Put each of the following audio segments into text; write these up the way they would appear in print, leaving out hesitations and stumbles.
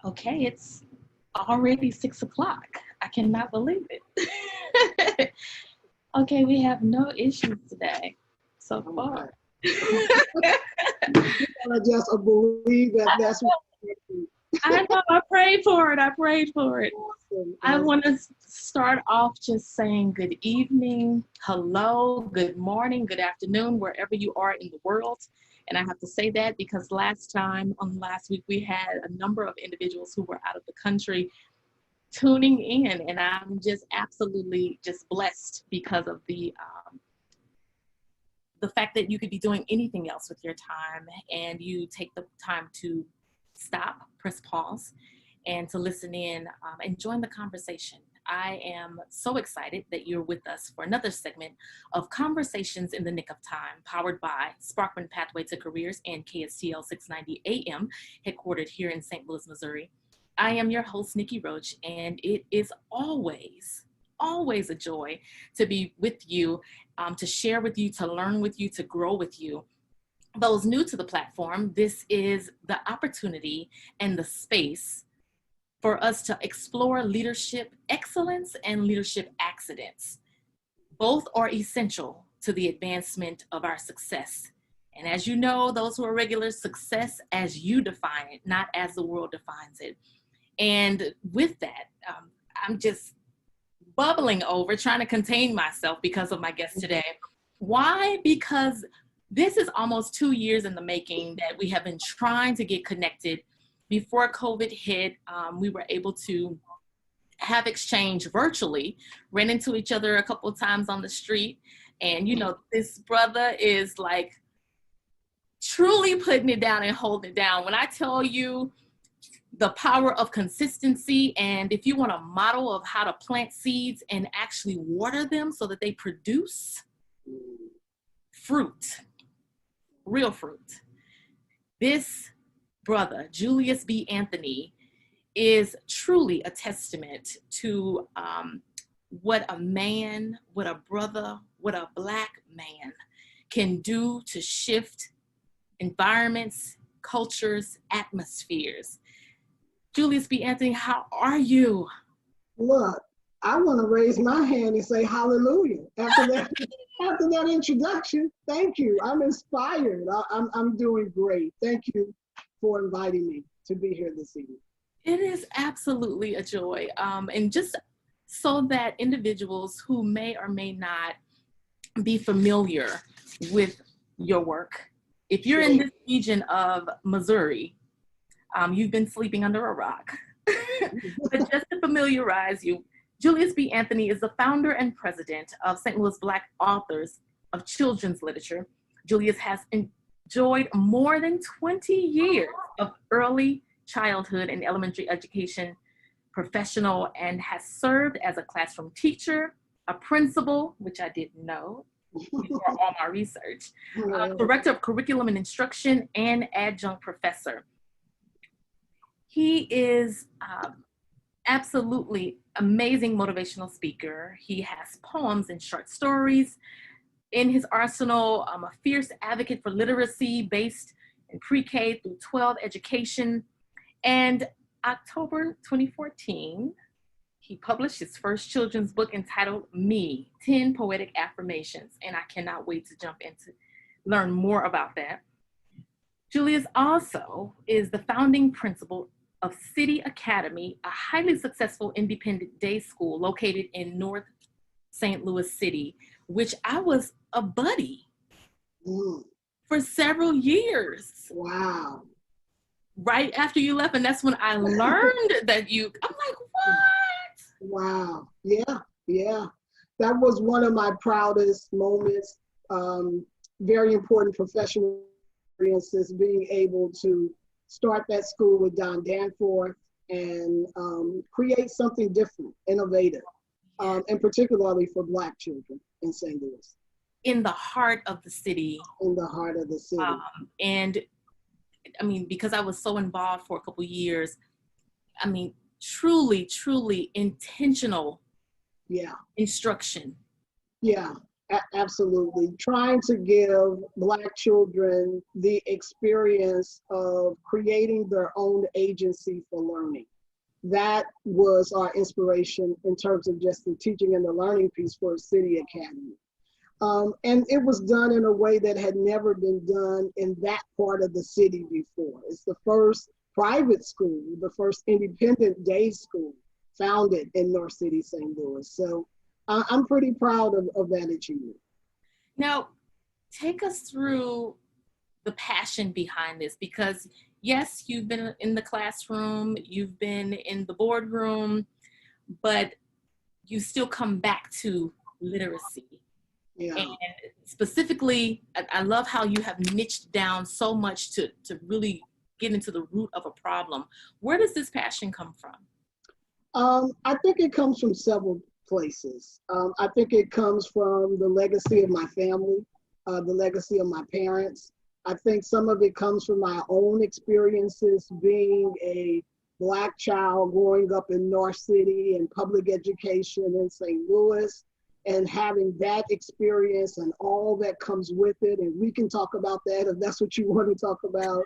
Okay, it's already 6 o'clock. I cannot believe it. Okay, we have no issues today so Okay. far. I just believe that that's what I know, I prayed for it. I prayed for it. awesome. I Awesome. want to start off just saying good evening, hello, good morning, good afternoon, wherever you are in the world. And I have to say that because last week, we had a number of individuals who were out of the country tuning in, and I'm just absolutely just blessed because of the fact that you could be doing anything else with your time, and you take the time to stop, press pause, and to listen in and join the conversation. I am so excited that you're with us for another segment of Conversations in the Nick of Time, powered by Sparkman Pathway to Careers and KSTL 690 AM, headquartered here in St. Louis, Missouri. I am your host, Nikki Roach, and it is always a joy to be with you, to share with you, to learn with you, to grow with you. Those new to the platform, this is the opportunity and the space for us to explore leadership excellence and leadership accidents. Both are essential to the advancement of our success. And as you know, those who are regular, success as you define it, not as the world defines it. And with that, I'm just bubbling over, trying to contain myself because of my guest today. Why? Because this is almost 2 years in the making that we have been trying to get connected. Before COVID hit, we were able to have exchange virtually, ran into each other a couple of times on the street. And, this brother is like truly putting it down and holding it down. When I tell you the power of consistency, and if you want a model of how to plant seeds and actually water them so that they produce fruit, real fruit. This brother, Julius B. Anthony, is truly a testament to what a man, what a brother, what a Black man can do to shift environments, cultures, atmospheres. Julius B. Anthony, how are you? Look, I want to raise my hand and say hallelujah after that introduction. Thank you. I'm inspired. I'm doing great. Thank you for inviting me to be here this evening. It is absolutely a joy. And just so that individuals who may or may not be familiar with your work, if you're in this region of Missouri, you've been sleeping under a rock. But just to familiarize you, Julius B. Anthony is the founder and president of St. Louis Black Authors of Children's Literature. Julius has enjoyed more than 20 years of early childhood and elementary education professional, and has served as a classroom teacher, a principal, which I didn't know before all my research, director of curriculum and instruction, and adjunct professor. He is absolutely amazing motivational speaker. He has poems and short stories in his arsenal, a fierce advocate for literacy based in pre-K through 12 education. And October 2014, he published his first children's book entitled Me, 10 Poetic Affirmations. And I cannot wait to jump into learn more about that. Julius also is the founding principal of City Academy, a highly successful independent day school located in North St. Louis City, which I was a buddy for several years. Wow. Right after you left, and that's when I learned that I'm like, what? Wow. Yeah. That was one of my proudest moments. Very important professional experiences, being able to start that school with Don Danforth and create something different, innovative, and particularly for Black children in St. Louis. In the heart of the city. In the heart of the city. And I mean, because I was so involved for a couple of years, I mean, truly intentional instruction. Yeah, Absolutely. Trying to give Black children the experience of creating their own agency for learning. That was our inspiration in terms of just the teaching and the learning piece for City Academy. And it was done in a way that had never been done in that part of the city before. It's the first private school, the first independent day school founded in North City, St. Louis. So I'm pretty proud of that achievement. Now, take us through the passion behind this, because yes, you've been in the classroom, you've been in the boardroom, but you still come back to literacy. Yeah. And specifically, I love how you have niched down so much to really get into the root of a problem. Where does this passion come from? I think it comes from several places. I think it comes from the legacy of my family, the legacy of my parents. I think some of it comes from my own experiences being a Black child growing up in North City and public education in St. Louis, and having that experience and all that comes with it. And we can talk about that if that's what you want to talk about.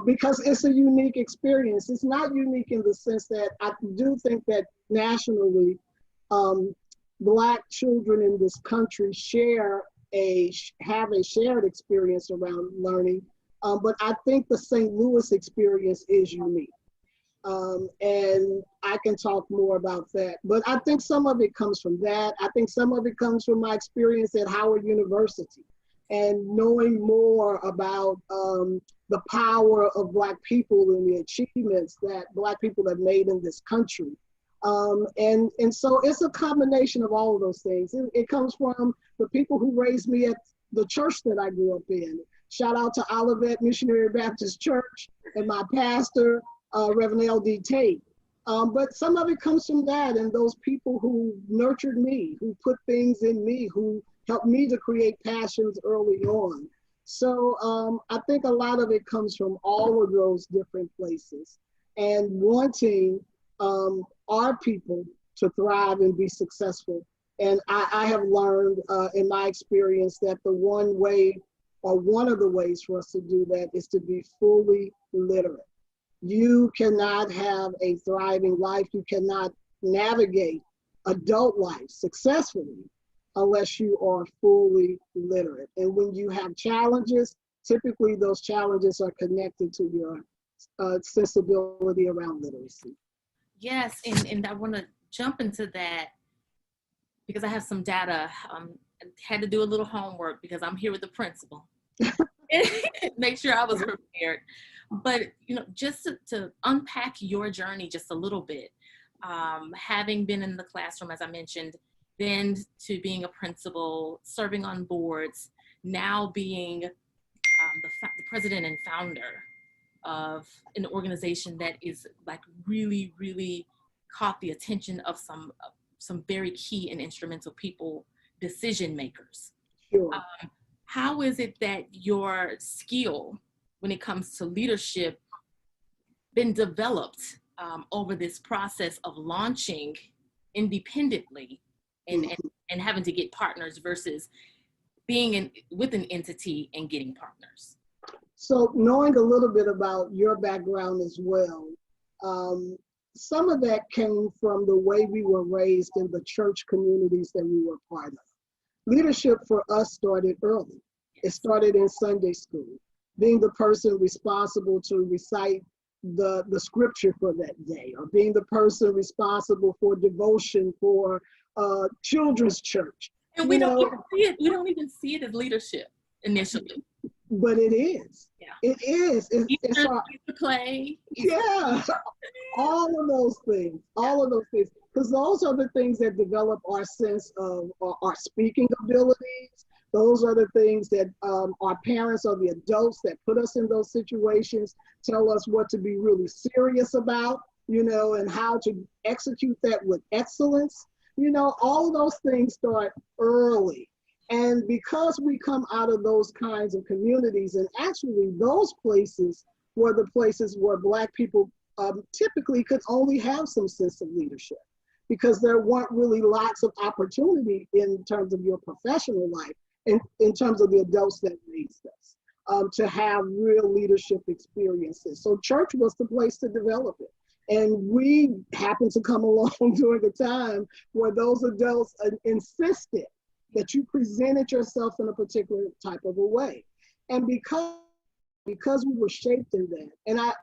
Because it's a unique experience. It's not unique in the sense that I do think that nationally, Black children in this country have a shared experience around learning, but I think the St. Louis experience is unique. And I can talk more about that, but I think some of it comes from that. I think some of it comes from my experience at Howard University and knowing more about the power of Black people and the achievements that Black people have made in this country. And so it's a combination of all of those things. It comes from the people who raised me at the church that I grew up in. Shout out to Olivet Missionary Baptist Church and my pastor, Reverend L.D. Tate. But some of it comes from that and those people who nurtured me, who put things in me, who helped me to create passions early on. So I think a lot of it comes from all of those different places and wanting our people to thrive and be successful. And I have learned in my experience that the one way or one of the ways for us to do that is to be fully literate. You cannot have a thriving life. You cannot navigate adult life successfully unless you are fully literate. And when you have challenges, typically those challenges are connected to your sensibility around literacy. Yes, and I want to jump into that because I have some data. I had to do a little homework because I'm here with the principal. Make sure I was prepared. But, just to unpack your journey just a little bit, having been in the classroom, as I mentioned, then to being a principal, serving on boards, now being the president and founder of an organization that is like really, really caught the attention of some very key and instrumental people, decision makers. Sure. How is it that your skill when it comes to leadership been developed over this process of launching independently and having to get partners versus being with an entity and getting partners? So knowing a little bit about your background as well, some of that came from the way we were raised in the church communities that we were part of. Leadership for us started early. It started in Sunday school, being the person responsible to recite the scripture for that day, or being the person responsible for devotion for children's church. And we don't even see it. We don't even see it as leadership initially. But it is. Yeah. It is. It's our play. Yeah. All of those things. All of those things. Because those are the things that develop our sense of our speaking abilities. Those are the things that our parents or the adults that put us in those situations tell us what to be really serious about, and how to execute that with excellence. All of those things start early. And because we come out of those kinds of communities, and actually those places were the places where Black people typically could only have some sense of leadership. because there weren't really lots of opportunity in terms of your professional life, in terms of the adults that raised us, to have real leadership experiences. So church was the place to develop it. And we happened to come along during a time where those adults insisted that you presented yourself in a particular type of a way. And because we were shaped in that, and I went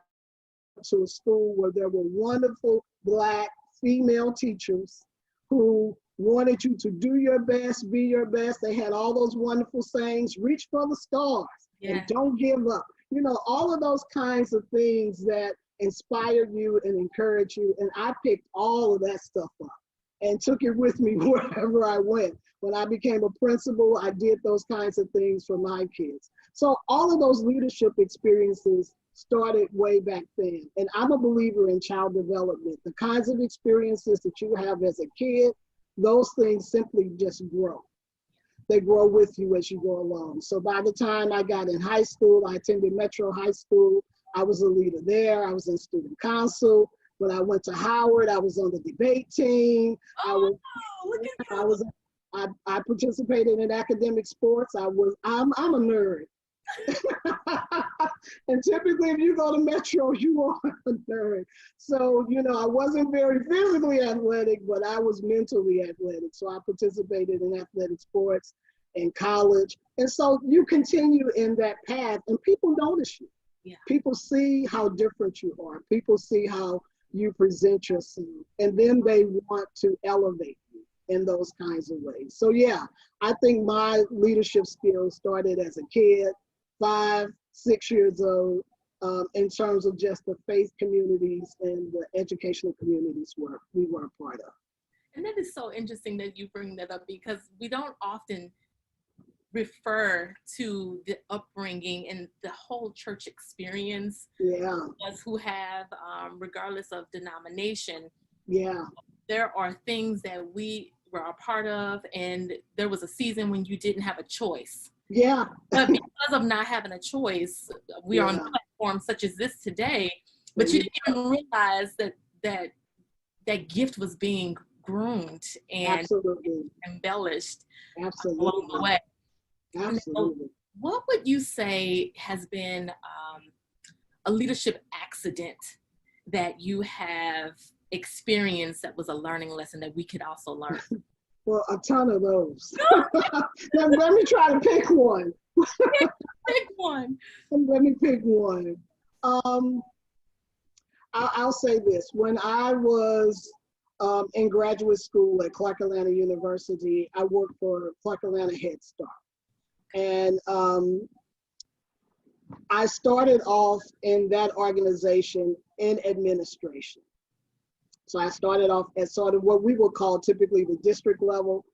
to a school where there were wonderful Black female teachers who wanted you to do your best, be your best. They had all those wonderful sayings, reach for the stars, and don't give up. You know, all of those kinds of things that inspired you and encouraged you. And I picked all of that stuff up and took it with me wherever I went. When I became a principal, I did those kinds of things for my kids. So all of those leadership experiences started way back then. And I'm a believer in child development. The kinds of experiences that you have as a kid, those things simply just grow. They grow with you as you go along. So by the time I got in high school, I attended Metro High School. I was a leader there. I was in student council. When I went to Howard, I was on the debate team. I participated in academic sports. I'm a nerd. And typically if you go to Metro, you are a nerd. So, you know, I wasn't very physically athletic, but I was mentally athletic. So I participated in athletic sports in college. And so you continue in that path and people notice you. Yeah. People see how different you are. People see how you present yourself, and then they want to elevate you in those kinds of ways. So yeah, I think my leadership skills started as a kid, 5, 6 years old, in terms of just the faith communities and the educational communities we were a part of. And that is so interesting that you bring that up, because we don't often refer to the upbringing and the whole church experience. Yeah. Us who have, regardless of denomination, yeah, there are things that we were a part of, and there was a season when you didn't have a choice. Yeah. But because of not having a choice, we are on platforms such as this today, but you didn't even realize that gift was being groomed and embellished along the way. Absolutely. So what would you say has been a leadership accident that you have experienced that was a learning lesson that we could also learn? Well, a ton of those. Let me try to pick one. Pick one. Let me pick one. I'll say this. When I was in graduate school at Clark Atlanta University, I worked for Clark Atlanta Head Start. And I started off in that organization in administration. So I started off at sort of what we would call typically the district level.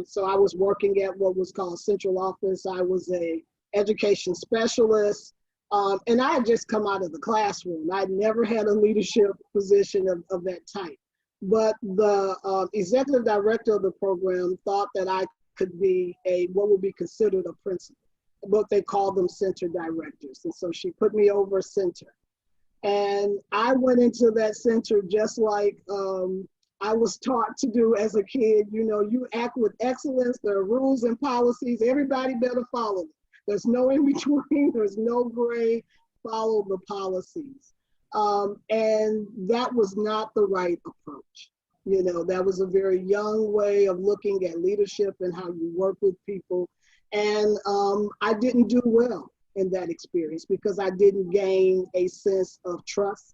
So I was working at what was called central office. I was a education specialist. And I had just come out of the classroom. I'd never had a leadership position of that type. But the executive director of the program thought that I could be what would be considered a principal, but they called them center directors. And so she put me over center. And I went into that center just like I was taught to do as a kid. You know, you act with excellence. There are rules and policies. Everybody better follow them. There's no in between. There's no gray. Follow the policies. And that was not the right approach. You know, that was a very young way of looking at leadership and how you work with people. And I didn't do well in that experience because I didn't gain a sense of trust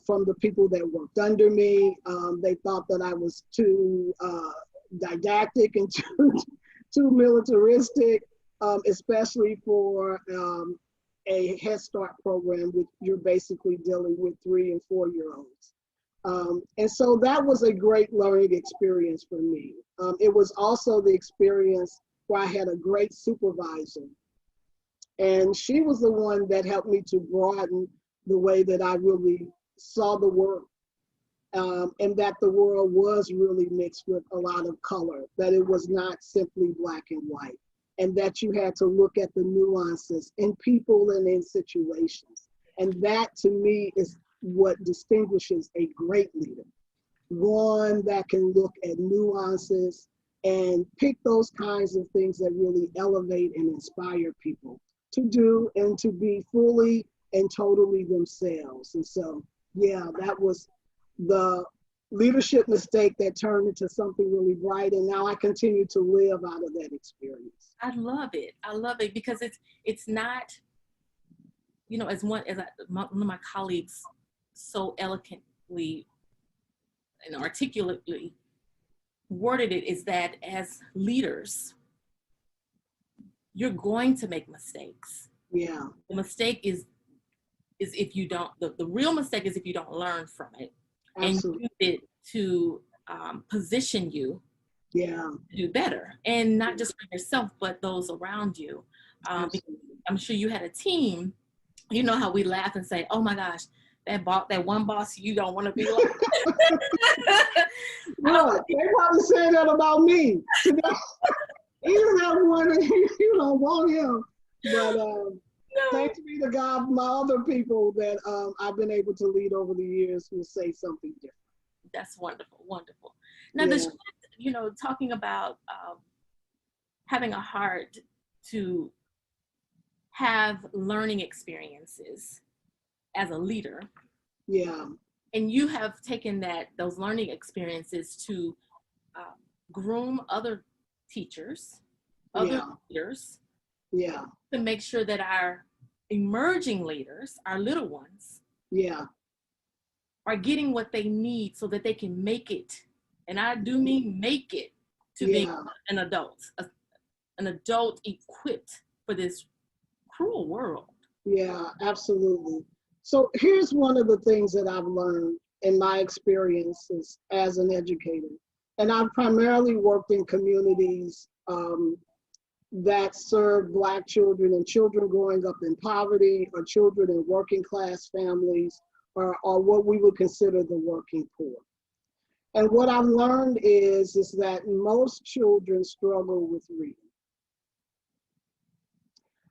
from the people that worked under me. They thought that I was too didactic and too militaristic, especially for a Head Start program, which you're basically dealing with 3 and 4-year-olds. And so that was a great learning experience for me. It was also the experience where I had a great supervisor. And she was the one that helped me to broaden the way that I really saw the world. And that the world was really mixed with a lot of color, that it was not simply black and white, and that you had to look at the nuances in people and in situations. And that to me is what distinguishes a great leader. one that can look at nuances and pick those kinds of things that really elevate and inspire people to do and to be fully and totally themselves. And so, yeah, that was the leadership mistake that turned into something really bright. And now I continue to live out of that experience. I love it. I love it because it's not, you know, one of my colleagues so eloquently and articulately worded it, is that as leaders, you're going to make mistakes. Yeah. The mistake is if you don't, the real mistake is if you don't learn from it. Absolutely. And use it to position you Yeah. to do better, and not just for yourself, but those around you. Because I'm sure you had a team. You know how we laugh and say, "Oh my gosh, that one boss you don't want to be like." Look, they probably say that about me. You have one and you don't want him. But thanks be to God, my other people that I've been able to lead over the years will say something different. That's wonderful, wonderful. Now, the shift, you know, talking about having a heart to have learning experiences as a leader. Yeah. And you have taken those learning experiences to groom other teachers, other leaders, to make sure that our emerging leaders, our little ones, are getting what they need so that they can make it. And I do mean make it to being an adult equipped for this cruel world. Yeah, absolutely. So here's one of the things that I've learned in my experiences as an educator. And I've primarily worked in communities that serve Black children and children growing up in poverty, or children in working class families, or what we would consider the working poor. And what I've learned is that most children struggle with reading.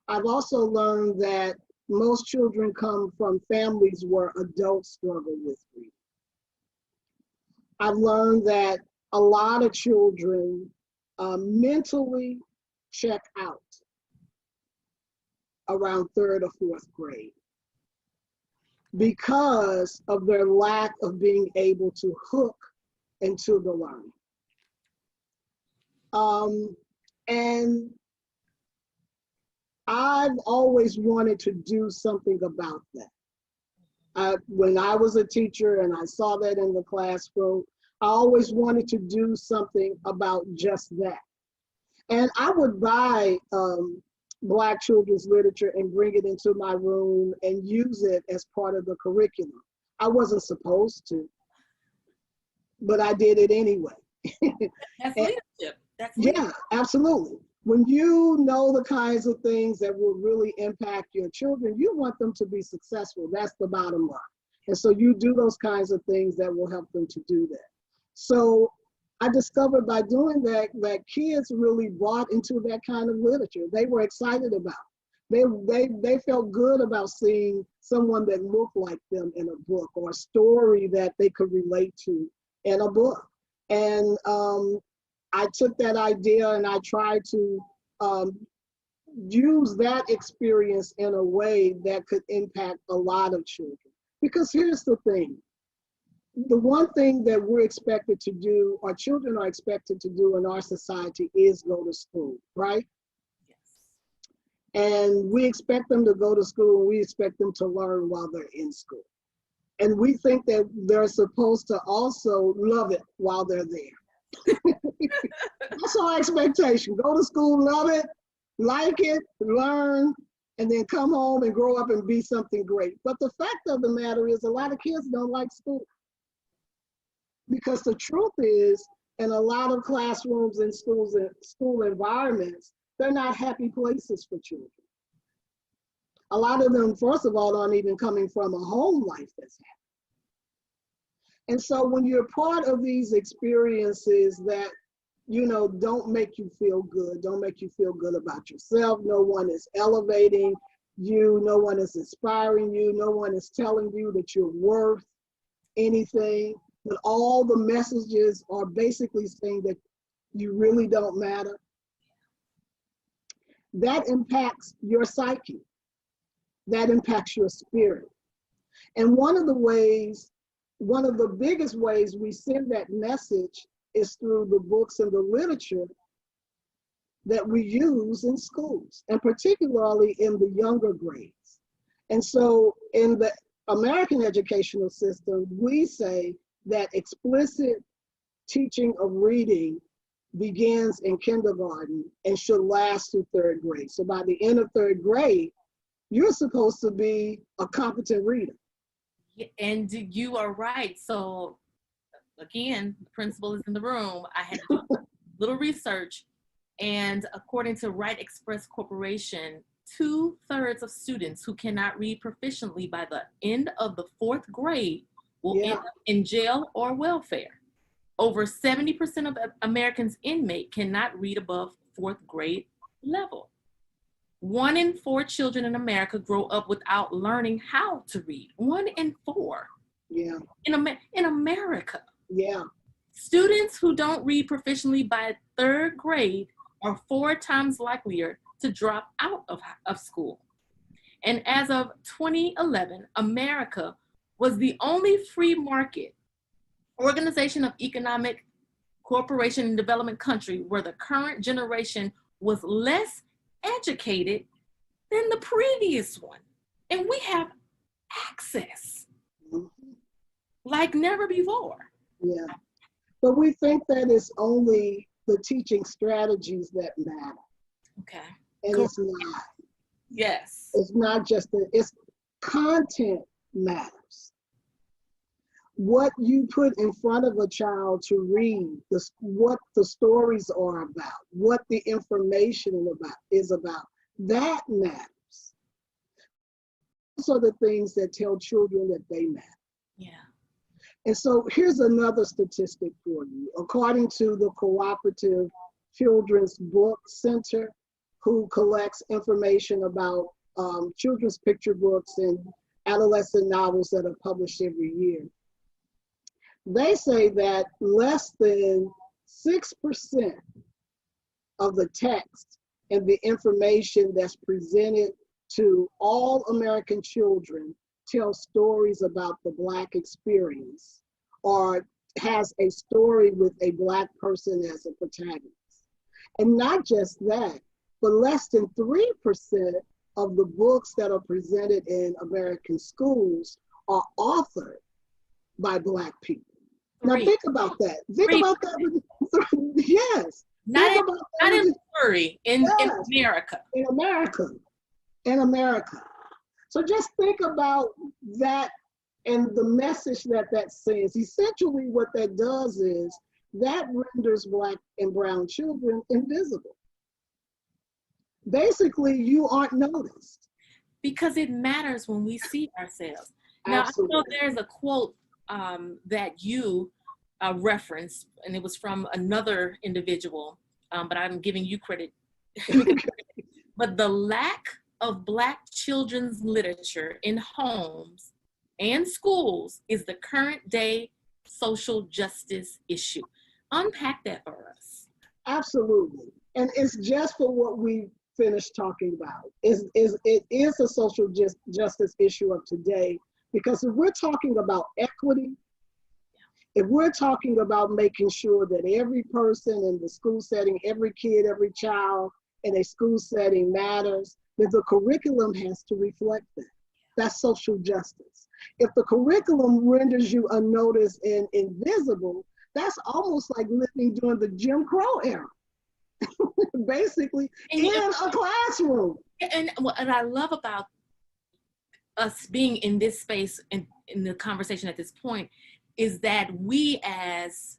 I've also learned that most children come from families where adults struggle with reading. I've learned that a lot of children mentally check out around 3rd or 4th grade because of their lack of being able to hook into the learning. And I've always wanted to do something about that. When I was a teacher and I saw that in the classroom, I always wanted to do something about just that. And I would buy Black children's literature and bring it into my room and use it as part of the curriculum. I wasn't supposed to, but I did it anyway. That's leadership. Yeah, absolutely. When you know the kinds of things that will really impact your children, you want them to be successful. That's the bottom line. And so you do those kinds of things that will help them to do that. So I discovered by doing that kids really bought into that kind of literature. They were excited about it. They felt good about seeing someone that looked like them in a book, or a story that they could relate to in a book. And I took that idea and I tried to use that experience in a way that could impact a lot of children. Because here's the thing. The one thing that we're expected to do, or children are expected to do in our society, is go to school, right? Yes. And we expect them to go to school, and we expect them to learn while they're in school. And we think that they're supposed to also love it while they're there. That's our expectation. Go to school, love it, like it, learn, and then come home and grow up and be something great. But the fact of the matter is, a lot of kids don't like school. Because the truth is, in a lot of classrooms and schools and school environments, they're not happy places for children. A lot of them, first of all, aren't even coming from a home life that's happy. And so when you're part of these experiences that, you know, don't make you feel good, don't make you feel good about yourself, no one is elevating you, no one is inspiring you, no one is telling you that you're worth anything, but all the messages are basically saying that you really don't matter, that impacts your psyche. That impacts your spirit. And one of the biggest ways we send that message is through the books and the literature that we use in schools, and particularly in the younger grades. And so in the American educational system, we say that explicit teaching of reading begins in kindergarten and should last through third grade. So by the end of third grade, you're supposed to be a competent reader. And you are right. So again, the principal is in the room. I had to do a little research, and according to Right Express Corporation, 2/3 of students who cannot read proficiently by the end of the fourth grade will end up in jail or welfare. Over 70% of Americans inmate cannot read above fourth grade level. 1 in 4 children in America grow up without learning how to read. 1 in 4. Yeah. In America. Yeah. Students who don't read proficiently by third grade are 4 times likelier to drop out of school. And as of 2011, America was the only free market organization of economic cooperation and development country where the current generation was less educated than the previous one. And we have access like never before. Yeah. But we think that it's only the teaching strategies that matter. Okay. And Cool. it's not. Yes. It's not just it's content matters. What you put in front of a child to read, what the stories are about, what the information is about, that matters. Those are the things that tell children that they matter. Yeah. And so here's another statistic for you. According to the Cooperative Children's Book Center, who collects information about children's picture books and adolescent novels that are published every year, they say that less than 6% of the text and the information that's presented to all American children tell stories about the Black experience or has a story with a Black person as a protagonist. And not just that, but less than 3% of the books that are presented in American schools are authored by Black people. Now think about that. Think about that. Yes. Not in Missouri, in America. In America. In America. So just think about that and the message that sends. Essentially what that does is that renders Black and brown children invisible. Basically, you aren't noticed. Because it matters when we see ourselves. Now, absolutely. I know there's a quote that you referenced, and it was from another individual, but I'm giving you credit. But the lack of Black children's literature in homes and schools is the current day social justice issue. Unpack that for us. Absolutely. And it's just for what we finished talking about. It is a social justice issue of today, because if we're talking about equity, if we're talking about making sure that every person in the school setting, every kid, every child in a school setting matters, then the curriculum has to reflect that. That's social justice. If the curriculum renders you unnoticed and invisible, that's almost like living during the Jim Crow era. Basically, in a classroom. And what I love about us being in this space and in the conversation at this point is that we as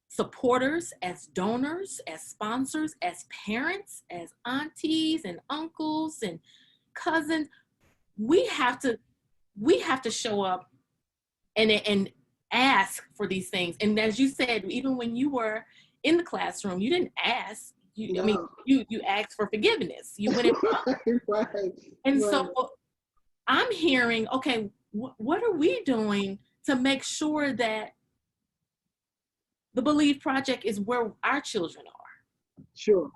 supporters, as donors, as sponsors, as parents, as aunties and uncles and cousins, we have to show up and ask for these things. And as you said, even when you were in the classroom, you didn't ask. I mean, you asked for forgiveness. You went in. Right. And so I'm hearing, okay, what are we doing to make sure that the Believe Project is where our children are. Sure,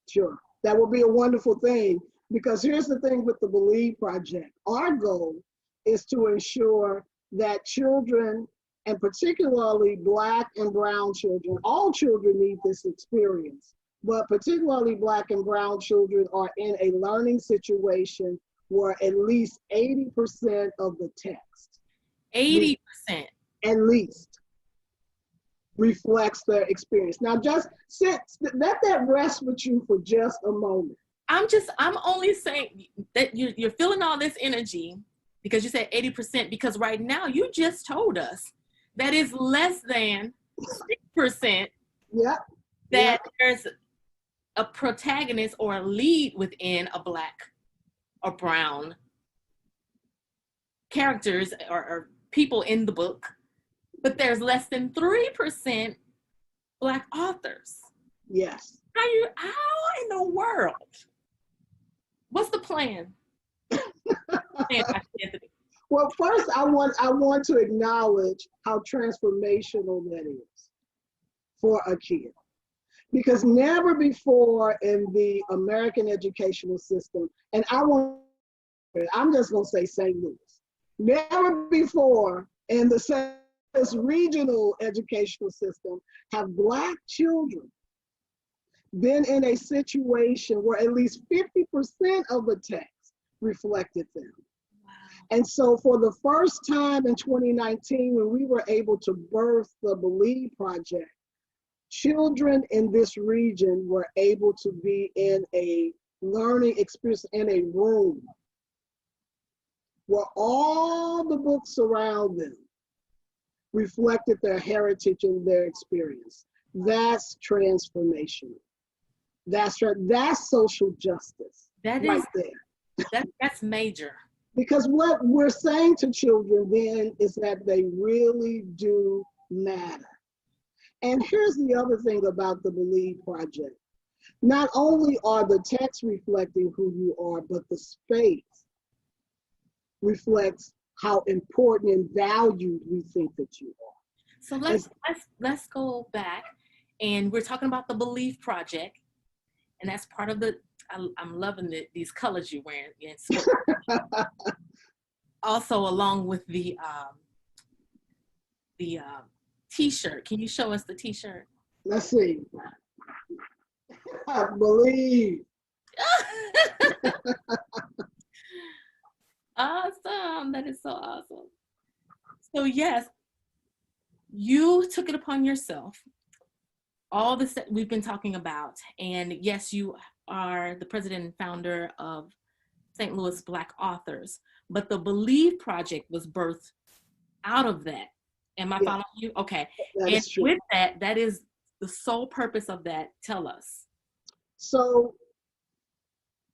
sure. That will be a wonderful thing, because here's the thing with the Believe Project. Our goal is to ensure that children, and particularly Black and brown children, all children need this experience, but particularly Black and brown children are in a learning situation where at least 80% of the text, 80%. at least, reflects their experience. Now just let that rest with you for just a moment. I'm only saying that you're feeling all this energy because you said 80%, because right now you just told us that is less than 6%. Yeah. That there's a protagonist or a lead within a Black or brown characters or people in the book, but there's less than 3% Black authors. Yes. How in the world? What's the plan? Well, first I want to acknowledge how transformational that is for a kid. Because never before in the American educational system, and I'm just gonna say St. Louis, never before in the St. Louis regional educational system have Black children been in a situation where at least 50% of the text reflected them. Wow. And so for the first time in 2019, when we were able to birth the Believe Project, children in this region were able to be in a learning experience in a room where all the books around them reflected their heritage and their experience. That's transformational. That's social justice. That right is there. That's major. Because what we're saying to children then is that they really do matter. And here's the other thing about the Believe Project. Not only are the texts reflecting who you are, but the space reflects how important and valued we think that you are. So let's go back, and we're talking about the Believe Project, and that's part of the. I'm loving these colors you're wearing. Also, along with the T-shirt. Can you show us the T-shirt? Let's see. I believe. Awesome. That is so awesome. So yes, you took it upon yourself, all this that we've been talking about. And yes, you are the president and founder of St. Louis Black Authors, but the Believe Project was birthed out of that. Am I following you? Okay. And with that is the sole purpose of that. Tell us. So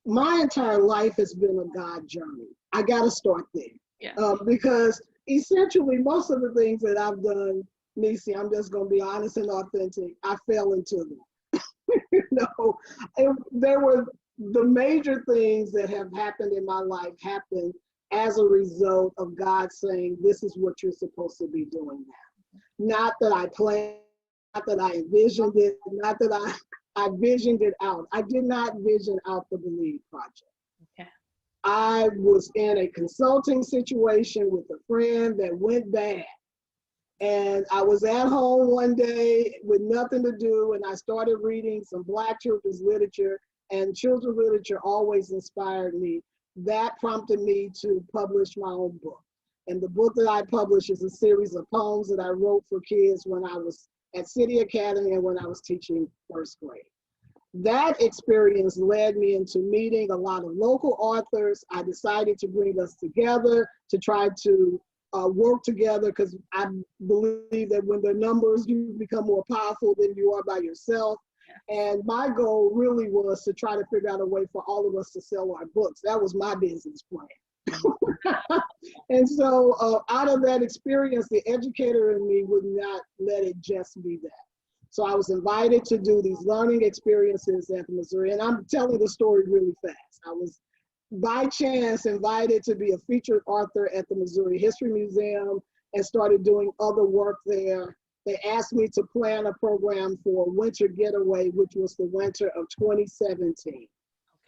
my entire life has been a God journey. I got to start there. Yeah. Because essentially most of the things that I've done, Nisi, I'm just going to be honest and authentic, I fell into them. There were the major things that have happened in my life happened as a result of God saying, this is what you're supposed to be doing now. Not that I planned, not that I envisioned it, not that I visioned it out. I did not vision out the Believe Project. Okay. I was in a consulting situation with a friend that went bad. And I was at home one day with nothing to do, and I started reading some Black children's literature, and children's literature always inspired me. That prompted me to publish my own book. And the book that I published is a series of poems that I wrote for kids when I was at City Academy and when I was teaching first grade. That experience led me into meeting a lot of local authors. I decided to bring us together to try to work together, because I believe that when the numbers, you become more powerful than you are by yourself. And my goal really was to try to figure out a way for all of us to sell our books. That was my business plan. And so out of that experience, the educator in me would not let it just be that. So I was invited to do these learning experiences at the Missouri. And I'm telling the story really fast. I was by chance invited to be a featured author at the Missouri History Museum and started doing other work there. they asked me to plan a program for winter getaway, which was the winter of 2017.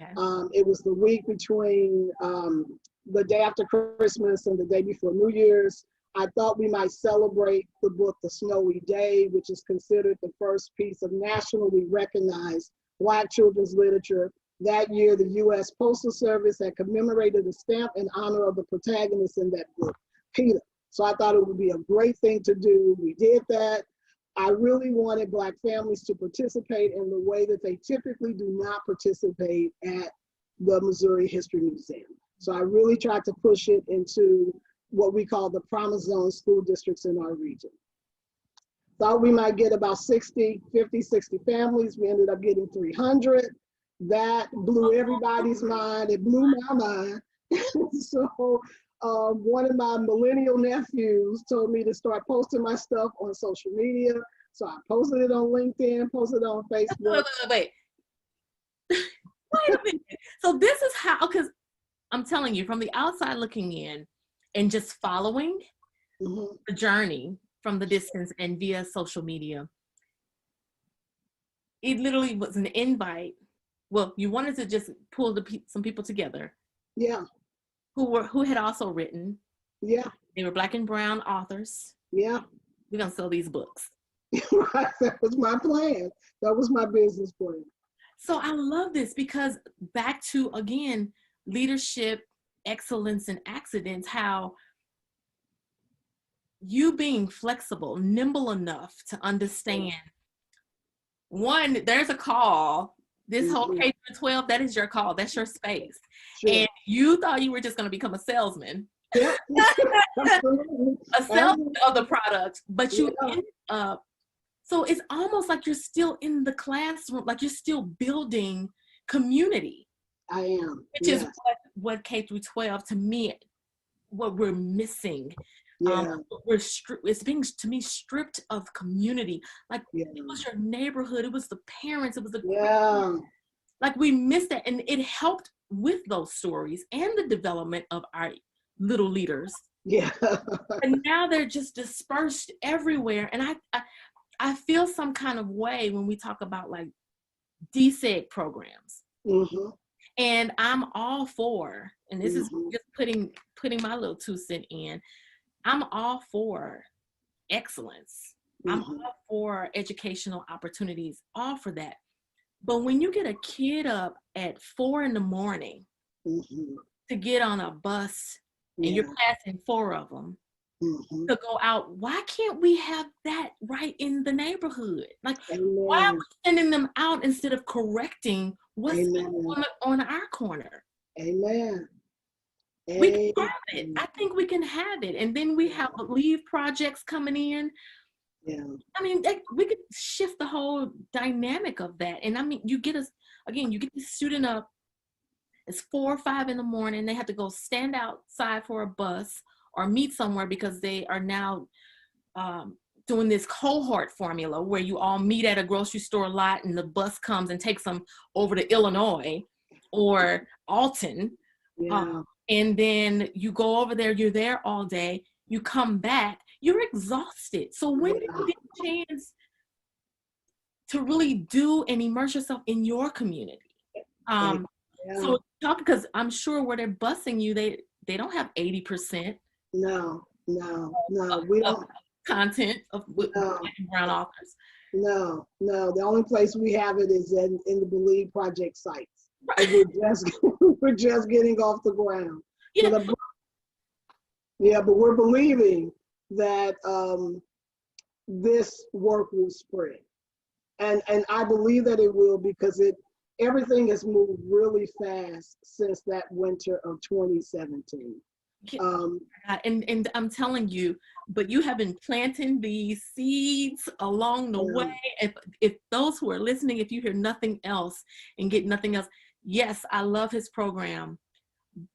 Okay. It was the week between the day after Christmas and the day before New Year's. I thought we might celebrate the book, The Snowy Day, which is considered the first piece of nationally recognized Black children's literature. That year, the U.S. Postal Service had commemorated a stamp in honor of the protagonist in that book, Peter. So I thought it would be a great thing to do. We did that. I really wanted Black families to participate in the way that they typically do not participate at the Missouri History Museum. So I really tried to push it into what we call the Promise Zone school districts in our region. Thought we might get about 60 families. We ended up getting 300. That blew everybody's mind. It blew my mind. So one of my millennial nephews told me to start posting my stuff on social media. So I posted it on LinkedIn, posted it on Facebook. Wait. Wait a minute. So this is how, because I'm telling you, from the outside looking in and just following the journey from the distance and via social media, it literally was an invite. Well, you wanted to just pull some people together. Yeah. Who had also written. Yeah. They were Black and brown authors. Yeah. We're gonna sell these books. That was my plan. That was my business plan. So I love this because back to, again, leadership, excellence, and accidents, how you being flexible, nimble enough to understand, one, there's a call. This whole K-12, that is your call. That's your space. Sure. And you thought you were just going to become a salesman. Yeah. A salesman of the product, but you ended up, so it's almost like you're still in the classroom, like you're still building community. I am. Which is what K-12, to me, what we're missing. Yeah. It's being, to me, stripped of community. Like it was your neighborhood, it was the parents, it was the like we missed that, and it helped with those stories and the development of our little leaders. Yeah. And now they're just dispersed everywhere, and I feel some kind of way when we talk about like DSEG programs. And I'm all for, and this is just putting my little 2 cents in. I'm all for excellence. I'm all for educational opportunities, all for that. But when you get a kid up at 4 a.m. to get on a bus and you're passing 4 of them to go out, why can't we have that right in the neighborhood? Like, why are we sending them out instead of correcting what's on our corner? Amen. We can have it. I think we can have it. And then we have leave projects coming in. Yeah. I mean, we could shift the whole dynamic of that. And I mean, you get the student up, it's 4 or 5 a.m. They have to go stand outside for a bus or meet somewhere because they are now doing this cohort formula where you all meet at a grocery store lot and the bus comes and takes them over to Illinois or Alton. Yeah. And then you go over there, you're there all day, you come back, you're exhausted. So when do you get a chance to really do and immerse yourself in your community? So talk, because I'm sure where they're busing you, they don't have 80%. No, we don't. Content of brown authors. No, the only place we have it is in the Believe Project sites. Right. We're just getting off the ground. Yeah. But we're believing that this work will spread. And I believe that it will, because everything has moved really fast since that winter of 2017. And I'm telling you, but you have been planting these seeds along the way. If those who are listening, if you hear nothing else and get nothing else, yes, I love his program,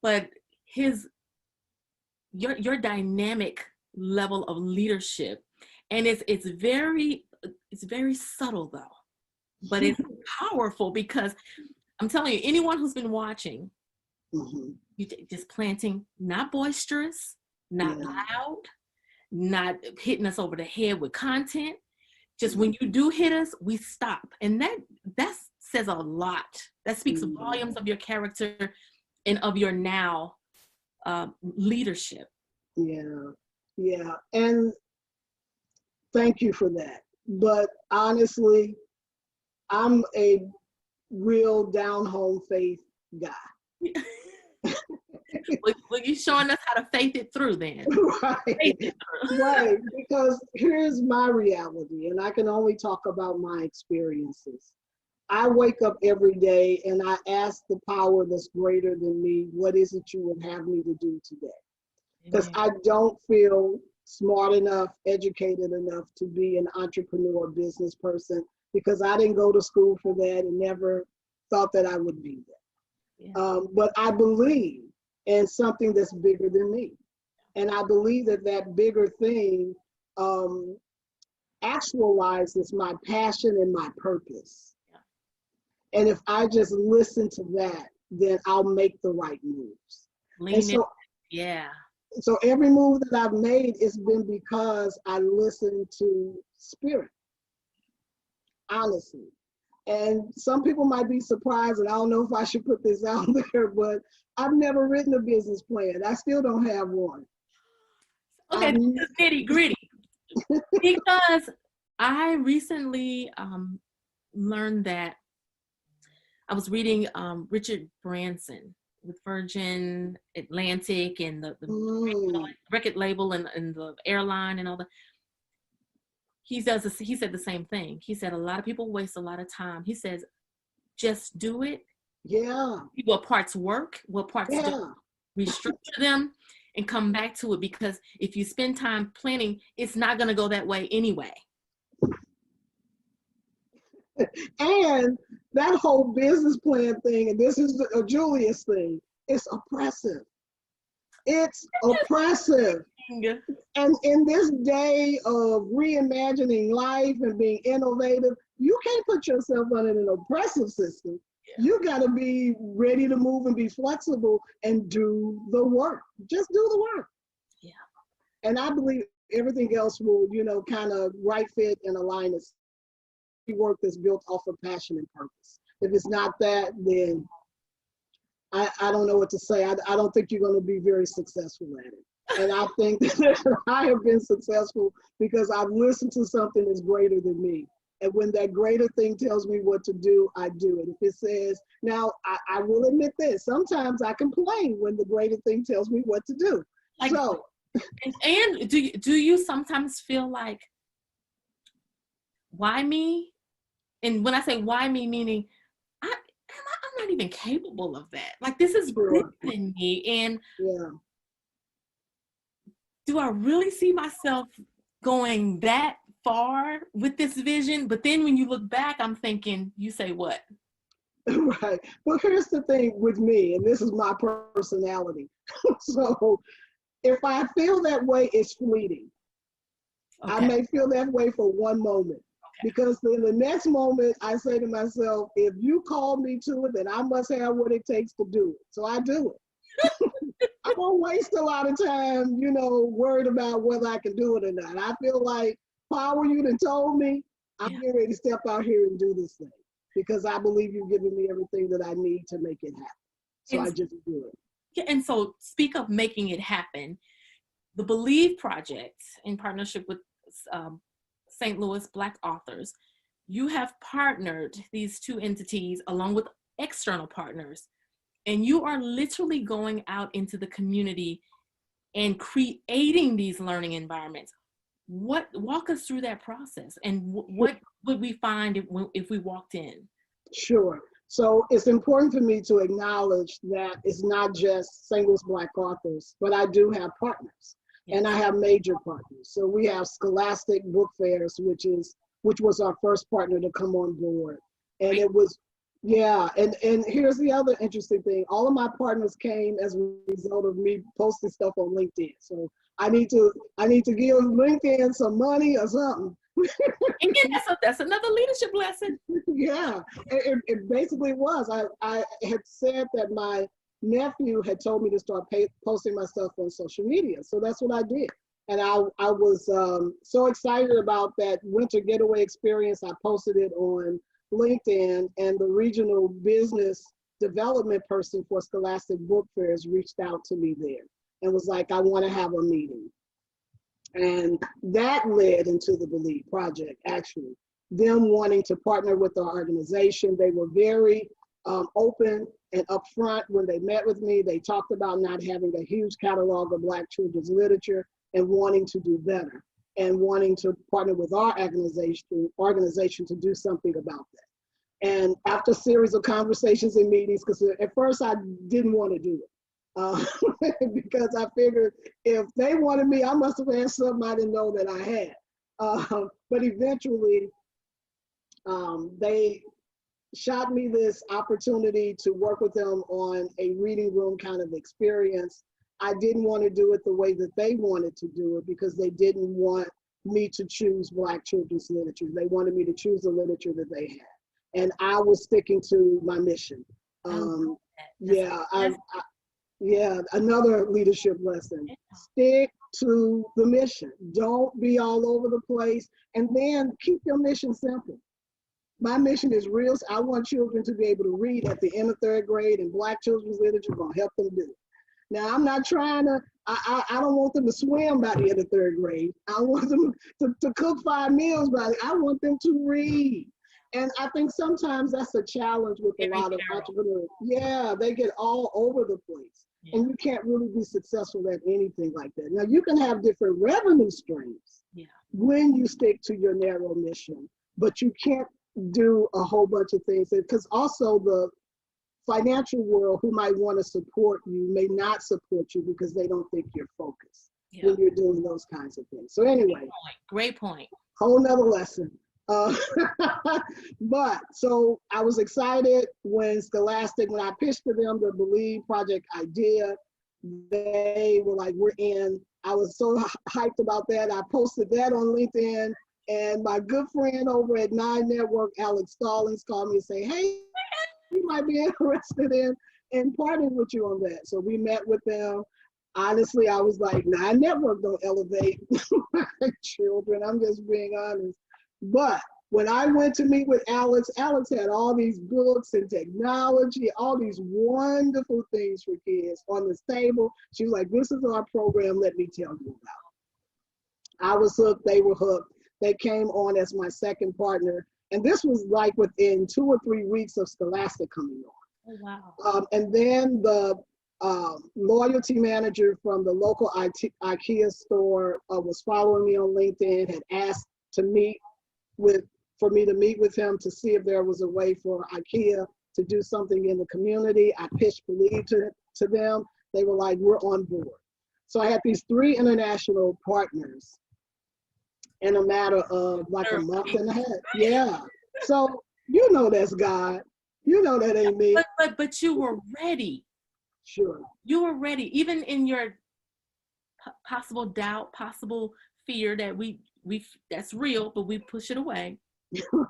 but your dynamic level of leadership, and it's very subtle though, but it's powerful, because I'm telling you, anyone who's been watching, you just planting, not boisterous, not loud, not hitting us over the head with content. Just when you do hit us, we stop. And that says a lot. That speaks volumes of your character and of your now leadership. Yeah. And thank you for that. But honestly, I'm a real down home faith guy. Well, you're showing us how to faith it through then. Right. Faith it through. Right. Because here's my reality, and I can only talk about my experiences. I wake up every day and I ask the power that's greater than me, what is it you would have me to do today? Because I don't feel smart enough, educated enough to be an entrepreneur business person, because I didn't go to school for that and never thought that I would be that. Yeah. But I believe in something that's bigger than me. And I believe that that bigger thing actualizes my passion and my purpose. Yeah. And if I just listen to that, then I'll make the right moves. Yeah. So every move that I've made, it's been because I listened to spirit, honestly. And some people might be surprised, and I don't know if I should put this out there, but I've never written a business plan. I still don't have one. Okay, this is nitty gritty. Because I recently learned that I was reading Richard Branson with Virgin Atlantic and the record label and the airline and all that. He said the same thing. He said a lot of people waste a lot of time. He says, just do it. Yeah. What parts work, what parts don't. Restructure them and come back to it, because if you spend time planning, it's not going to go that way anyway. And that whole business plan thing, and this is a Julius thing, it's oppressive. It's oppressive. And in this day of reimagining life and being innovative, you can't put yourself under an oppressive system. Yeah. You got to be ready to move and be flexible and do the work. Just do the work. Yeah. And I believe everything else will, kind of right fit and align us. Work that's built off of passion and purpose. If it's not that, then I don't know what to say. I don't think you're going to be very successful at it. And I think that I have been successful because I've listened to something that's greater than me. And when that greater thing tells me what to do, I do it. If it says, now I will admit this, sometimes I complain when the greater thing tells me what to do. And do you sometimes feel like, why me? And when I say why me, meaning I'm not even capable of that. Like, this is bigger than me. And do I really see myself going that far with this vision? But then when you look back, I'm thinking, you say what? Right. Well, here's the thing with me, and this is my personality. So if I feel that way, it's fleeting. Okay. I may feel that way for one moment. Because in the next moment, I say to myself, if you call me to it, then I must have what it takes to do it. So I do it. I don't waste a lot of time, worried about whether I can do it or not. I feel like, power, you done told me, I'm getting ready to step out here and do this thing. Because I believe you've given me everything that I need to make it happen. So I just do it. And so, speak of making it happen, the Believe Project, in partnership with St. Louis Black authors, you have partnered these two entities along with external partners, and you are literally going out into the community and creating these learning environments. Walk us through that process, and what would we find if we walked in? Sure. So it's important for me to acknowledge that it's not just St. Louis Black authors, but I do have partners. Yes. And I have major partners. So we have Scholastic Book Fairs, which was our first partner to come on board. And it was, and here's the other interesting thing. All of my partners came as a result of me posting stuff on LinkedIn. So I need to give LinkedIn some money or something. Again, that's another leadership lesson. Yeah, it basically was. I had said that my nephew had told me to start posting my stuff on social media. So that's what I did. And I was so excited about that winter getaway experience. I posted it on LinkedIn, and the regional business development person for Scholastic Book Fairs reached out to me there and was like, I want to have a meeting. And that led into the Believe Project, actually. Them wanting to partner with our organization. They were very open and upfront when they met with me. They talked about not having a huge catalog of Black children's literature and wanting to do better and wanting to partner with our organization to do something about that. And after a series of conversations and meetings, because at first I didn't want to do it because I figured if they wanted me, I must have had something I didn't know that I had. But eventually, they shot me this opportunity to work with them on a reading room kind of experience. I didn't want to do it the way that they wanted to do it because they didn't want me to choose Black children's literature. They wanted me to choose the literature that they had. And I was sticking to my mission. Another leadership lesson. Stick to the mission. Don't be all over the place. And then keep your mission simple. My mission is real. I want children to be able to read at the end of 3rd grade, and Black children's literature is going to help them do it. Now, I'm not trying to, I don't want them to swim by the end of 3rd grade. I want them to cook 5 meals I want them to read. And I think sometimes that's a challenge with a lot of entrepreneurs. Yeah, they get all over the place. Yeah. And you can't really be successful at anything like that. Now, you can have different revenue streams when you stick to your narrow mission, but you can't do a whole bunch of things, because also the financial world who might want to support you may not support you because they don't think you're focused when you're doing those kinds of things. So anyway, great point. Whole nother lesson. But so I was excited when Scholastic, when I pitched to them the Believe Project idea, they were like, we're in. I was so hyped about that. I posted that on LinkedIn. And my good friend over at 9 Network, Alex Stallings, called me and say, hey, you might be interested in partnering with you on that. So we met with them. Honestly, I was like, 9 Network don't elevate my children. I'm just being honest. But when I went to meet with Alex, Alex had all these books and technology, all these wonderful things for kids on this table. She was like, this is our program. Let me tell you about it. I was hooked. They were hooked. They came on as my second partner. And this was like within 2 or 3 weeks of Scholastic coming on. Oh, wow. And then the loyalty manager from the local IKEA store was following me on LinkedIn, had asked for me to meet with him to see if there was a way for IKEA to do something in the community. I pitched Believe to them. They were like, we're on board. So I had these 3 international partners in a matter of like a month and a half. Yeah. So you know that's God. You know that ain't me. But you were ready. Sure. You were ready, even in your possible doubt, possible fear that we that's real, but we push it away. You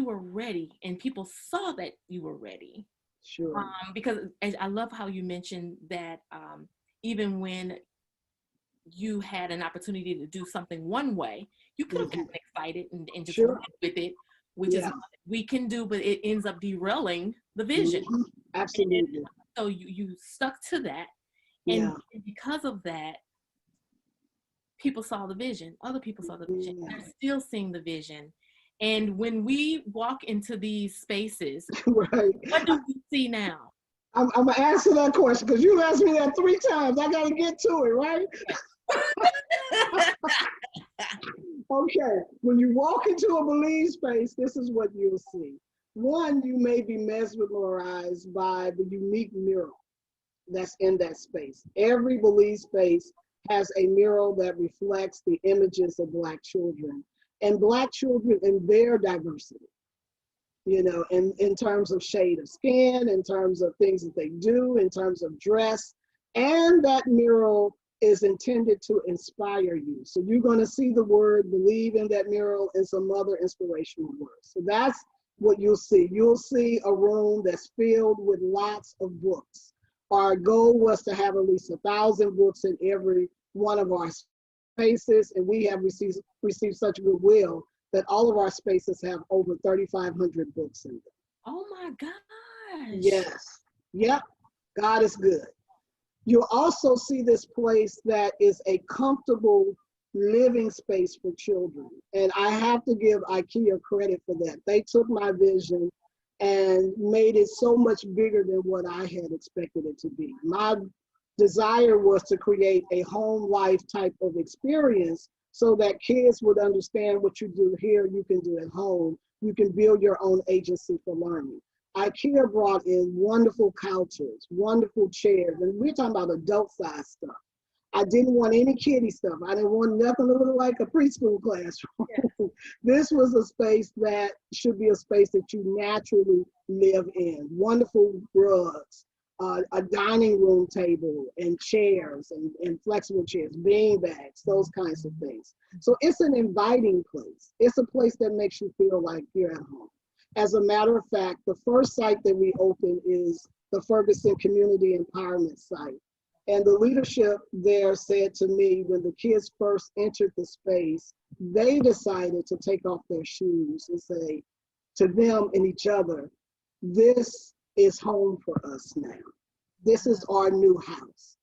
were ready, and people saw that you were ready. Sure. Because I love how you mentioned that even when you had an opportunity to do something one way, you could have gotten excited and just went with it, which is what we can do, but it ends up derailing the vision. Absolutely. So you stuck to that, and because of that, people saw the vision. Other people saw the vision. They're still seeing the vision. And when we walk into these spaces, what do we see now? I'm gonna answer that question because you asked me that 3 times. I gotta get to it, right? Okay, when you walk into a Believe space, this is what you'll see. One, you may be mesmerized by the unique mural that's in that space. Every Believe space has a mural that reflects the images of Black children, and Black children in their diversity, you know, in terms of shade of skin, in terms of things that they do, in terms of dress. And that mural is intended to inspire you. So you're going to see the word Believe in that mural and some other inspirational words. So that's what you'll see. You'll see a room that's filled with lots of books, Our goal was to have at least 1,000 books in every one of our spaces, and we have received such goodwill that all of our spaces have over 3,500 books in them. Oh my gosh. Yes. Yep. God is good. You'll also see this place that is a comfortable living space for children. And I have to give IKEA credit for that. They took my vision and made it so much bigger than what I had expected it to be. My desire was to create a home life type of experience so that kids would understand what you do here, you can do at home. You can build your own agency for learning. IKEA brought in wonderful couches, wonderful chairs, and we're talking about adult-sized stuff. I didn't want any kiddie stuff. I didn't want nothing to look like a preschool classroom. Yeah. This was a space that should be a space that you naturally live in. Wonderful rugs, a dining room table and chairs and flexible chairs, bean bags, those kinds of things. So it's an inviting place. It's a place that makes you feel like you're at home. As a matter of fact, the first site that we opened is the Ferguson Community Empowerment site. And the leadership there said to me, when the kids first entered the space, they decided to take off their shoes and say to them and each other, this is home for us now. This is our new house.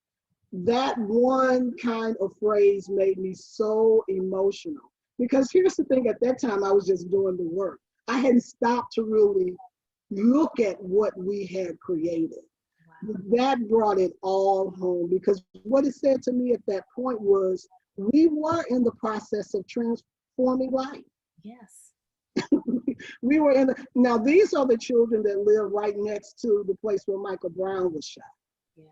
That one kind of phrase made me so emotional. Because here's the thing, at that time, I was just doing the work. I hadn't stopped to really look at what we had created. That brought it all home, because what it said to me at that point was we were in the process of transforming life. Yes. We were now these are the children that live right next to the place where Michael Brown was shot. Yeah.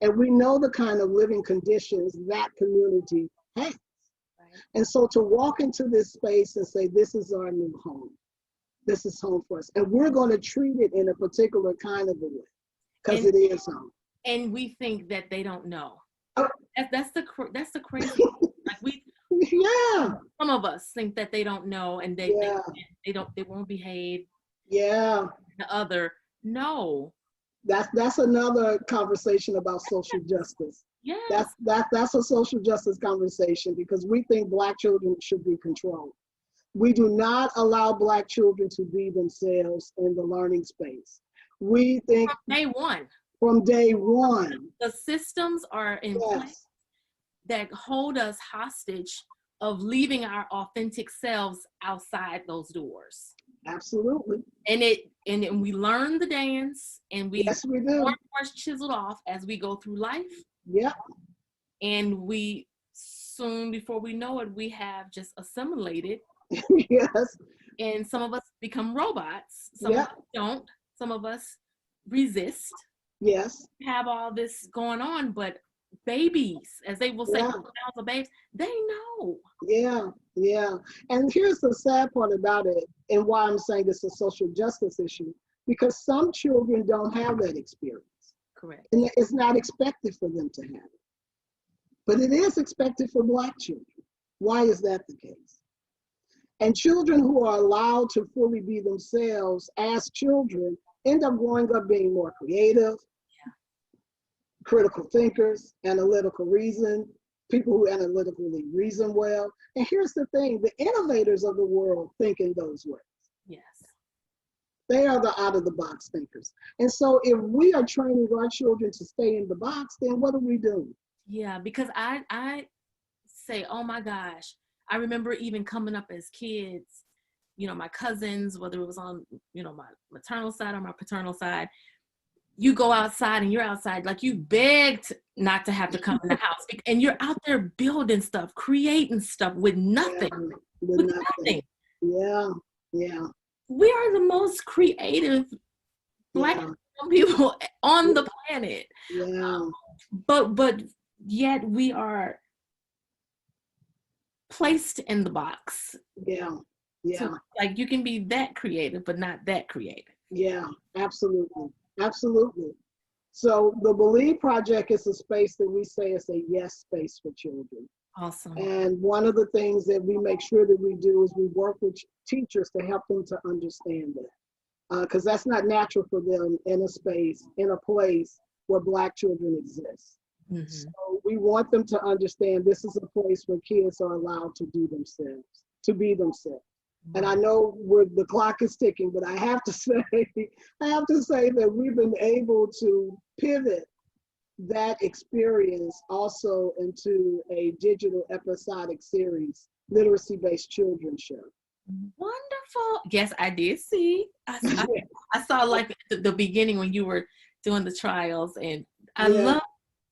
And we know the kind of living conditions that community has. Right. And so to walk into this space and say, this is our new home. This is home for us. And we're going to treat it in a particular kind of a way. Because it is home. And we think that they don't know. Oh. That's the crazy. Like yeah. Some of us think that they don't know, and they won't behave. Yeah. The other, no. That's another conversation about social justice. Yeah. That's a social justice conversation, because we think Black children should be controlled. We do not allow Black children to be themselves in the learning space. We think from day one, the systems are in place that hold us hostage of leaving our authentic selves outside those doors. Absolutely. And we learn the dance, and we do. More chiseled off as we go through life. Yeah. And we soon, before we know it, we have just assimilated. Yes. And some of us become robots. Some of us don't. Some of us resist. Yes. Have all this going on, but babies, as they will say, of babes, they know. Yeah, yeah. And here's the sad part about it, and why I'm saying it's a social justice issue, because some children don't have that experience. Correct. And it's not expected for them to have it. But it is expected for Black children. Why is that the case? And children who are allowed to fully be themselves as children end up growing up being more creative, critical thinkers, analytical reason, people who analytically reason well. And here's the thing, the innovators of the world think in those ways. Yes. They are the out-of-the-box thinkers. And so if we are training our children to stay in the box, then what are we doing? Yeah, because I say, oh my gosh, I remember even coming up as kids, my cousins, whether it was on, my maternal side or my paternal side, you go outside and you're outside, like you begged not to have to come in the house. And you're out there building stuff, creating stuff with nothing. Yeah, with nothing. Yeah, yeah. We are the most creative Black people on the planet. Yeah. But yet we are placed in the box. Yeah. Yeah. So, like, you can be that creative, but not that creative. Yeah, absolutely. Absolutely. So the Believe Project is a space that we say is a yes space for children. Awesome. And one of the things that we make sure that we do is we work with teachers to help them to understand that. Because that's not natural for them in a space, in a place where Black children exist. Mm-hmm. So we want them to understand this is a place where kids are allowed to do themselves, to be themselves. And I know the clock is ticking, but I have to say that we've been able to pivot that experience also into a digital episodic series, literacy-based children's show. Wonderful. Yes, I did see. I saw like the beginning when you were doing the trials, and I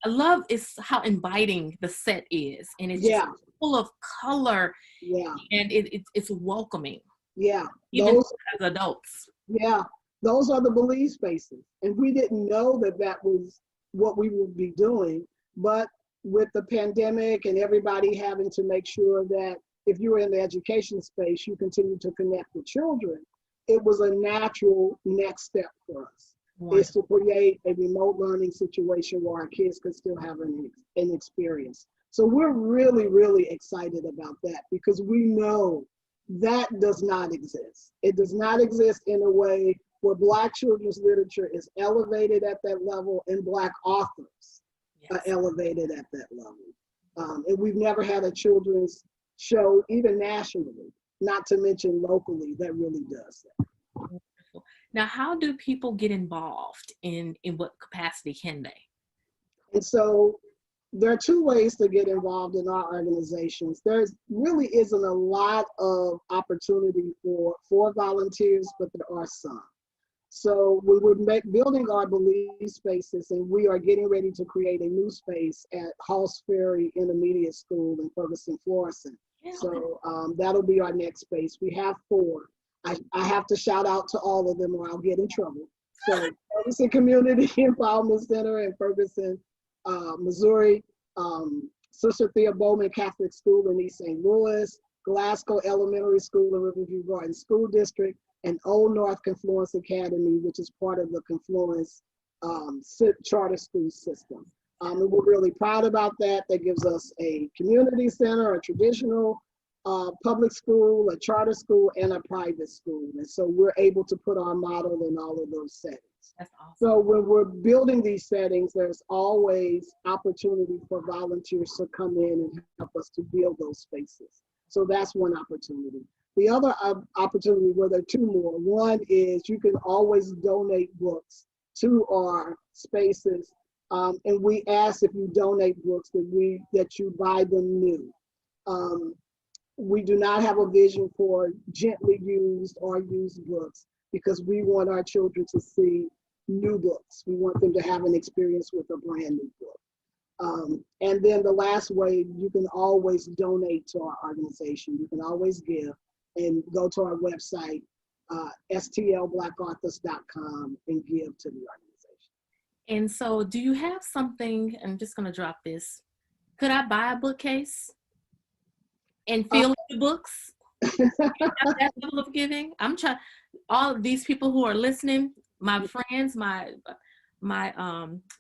love is how inviting the set is, and it's just full of color. Yeah. And it's welcoming. Yeah. Even as adults. Yeah. Those are the belief spaces. And we didn't know that was what we would be doing. But with the pandemic and everybody having to make sure that if you were in the education space, you continue to connect with children, it was a natural next step for us. Wonderful. Is to create a remote learning situation where our kids could still have an experience. So we're really, really excited about that because we know that does not exist. It does not exist in a way where Black children's literature is elevated at that level and Black authors are elevated at that level. And we've never had a children's show, even nationally, not to mention locally, that really does that. Wonderful. Now, how do people get involved in what capacity can they? And so there are two ways to get involved in our organizations. There really isn't a lot of opportunity for volunteers, but there are some. So when we're building our belief spaces, and we are getting ready to create a new space at Halls Ferry Intermediate School in Ferguson, Florissant. So that'll be our next space. We have 4. I have to shout out to all of them or I'll get in trouble. So Ferguson Community Empowerment Center in Ferguson, Missouri, Sister Thea Bowman Catholic School in East St. Louis, Glasgow Elementary School in Riverview Garden School District, and Old North Confluence Academy, which is part of the Confluence charter school system. And we're really proud about that. That gives us a community center, a traditional public school, a charter school, and a private school. And so we're able to put our model in all of those settings. That's awesome. So when we're building these settings, there's always opportunity for volunteers to come in and help us to build those spaces. So that's one opportunity. The other opportunity, well, there are 2 more. One is you can always donate books to our spaces. And we ask if you donate books that you buy them new. We do not have a vision for gently used or used books because we want our children to see new books. We want them to have an experience with a brand new book. And then the last way, you can always donate to our organization. You can always give and go to our website, stlblacauthors.com, and give to the organization. And so do you have something, I'm just gonna drop this, could I buy a bookcase and fill the books? That level of giving? I'm trying, all of these people who are listening, my friends, my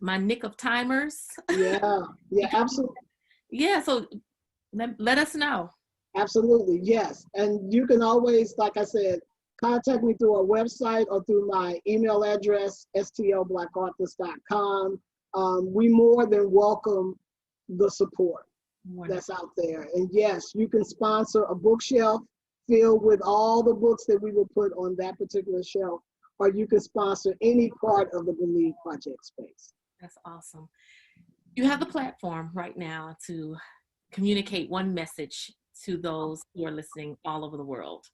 nick of timers. Yeah, absolutely. Yeah, so let us know. Absolutely, yes. And you can always, like I said, contact me through our website or through my email address, stlblacauthors.com. We more than welcome the support that's out there. And yes, you can sponsor a bookshelf filled with all the books that we will put on that particular shelf, or you can sponsor any part of the Believe Project space. That's awesome. You have the platform right now to communicate one message to those who are listening all over the world.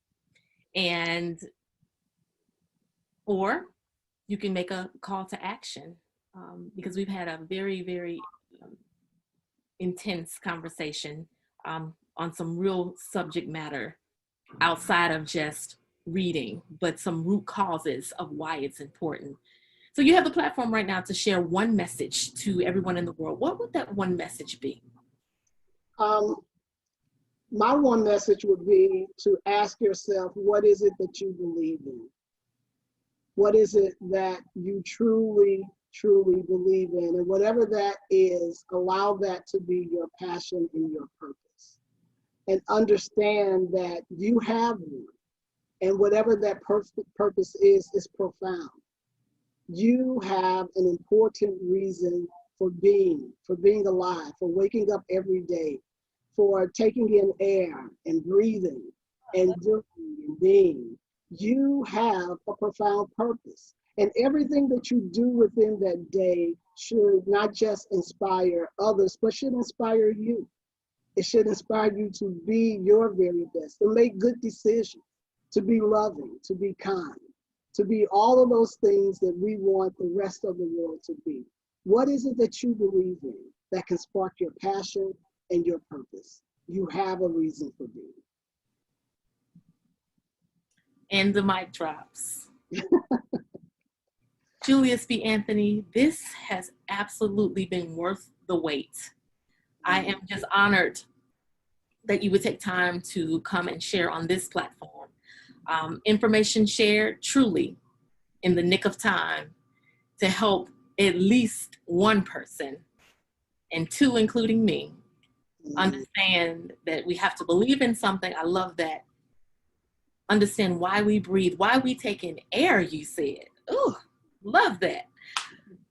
Or you can make a call to action because we've had a very, very intense conversation on some real subject matter outside of just reading, but some root causes of why it's important. So you have the platform right now to share one message to everyone in the world. What would that one message be? My one message would be to ask yourself, what is it that you believe in? What is it that you truly, truly believe in? And whatever that is, allow that to be your passion and your purpose. And understand that you have one. And whatever that purpose is profound. You have an important reason for being alive, for waking up every day, for taking in air and breathing and doing and being. You have a profound purpose. And everything that you do within that day should not just inspire others, but should inspire you. It should inspire you to be your very best, to make good decisions, to be loving, to be kind, to be all of those things that we want the rest of the world to be. What is it that you believe in that can spark your passion and your purpose? You have a reason for being. And the mic drops. Julius B. Anthony, this has absolutely been worth the wait. I am just honored that you would take time to come and share on this platform. Information shared truly in the nick of time to help at least one person, and two, including me, understand that we have to believe in something. I love that. Understand why we breathe, why we take in air, you said. Ooh, love that.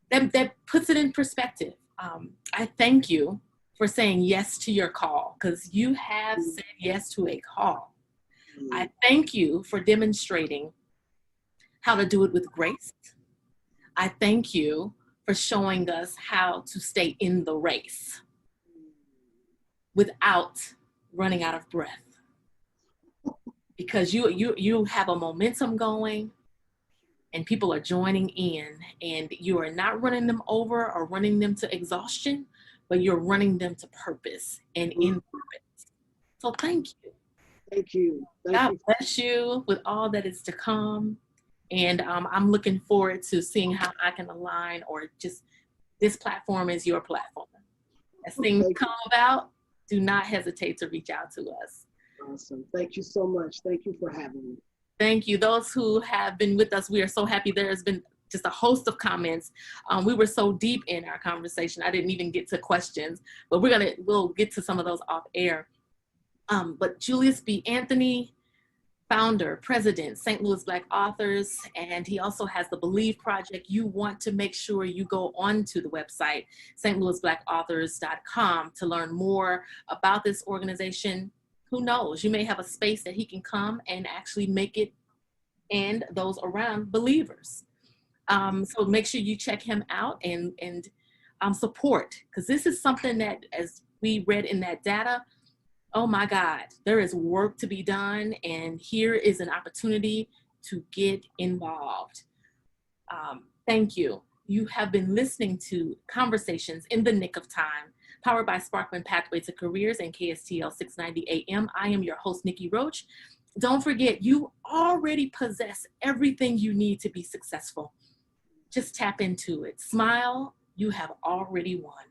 That puts it in perspective. I thank you for saying yes to your call, because you have said yes to a call. I thank you for demonstrating how to do it with grace. I thank you for showing us how to stay in the race without running out of breath. Because you have a momentum going and people are joining in, and you are not running them over or running them to exhaustion, but you're running them to purpose and in purpose. So thank you. Thank you. God bless you with all that is to come. And I'm looking forward to seeing how I can align, or just this platform is your platform. As things come about, do not hesitate to reach out to us. Awesome. Thank you so much. Thank you for having me. Thank you. Those who have been with us, we are so happy. There has been just a host of comments. We were so deep in our conversation, I didn't even get to questions, but we'll get to some of those off air. But Julius B. Anthony, founder, president, St. Louis Black Authors, and he also has the Believe Project. You want to make sure you go onto the website, stlouisblackauthors.com, to learn more about this organization. Who knows, you may have a space that he can come and actually make it and those around believers. So make sure you check him out and support, because this is something that, as we read in that data, oh my God, there is work to be done, and here is an opportunity to get involved. Thank you. You have been listening to Conversations in the Nick of Time, powered by Sparkman Pathway to Careers and KSTL 690 AM. I am your host, Nikki Roach. Don't forget, you already possess everything you need to be successful. Just tap into it. Smile, you have already won.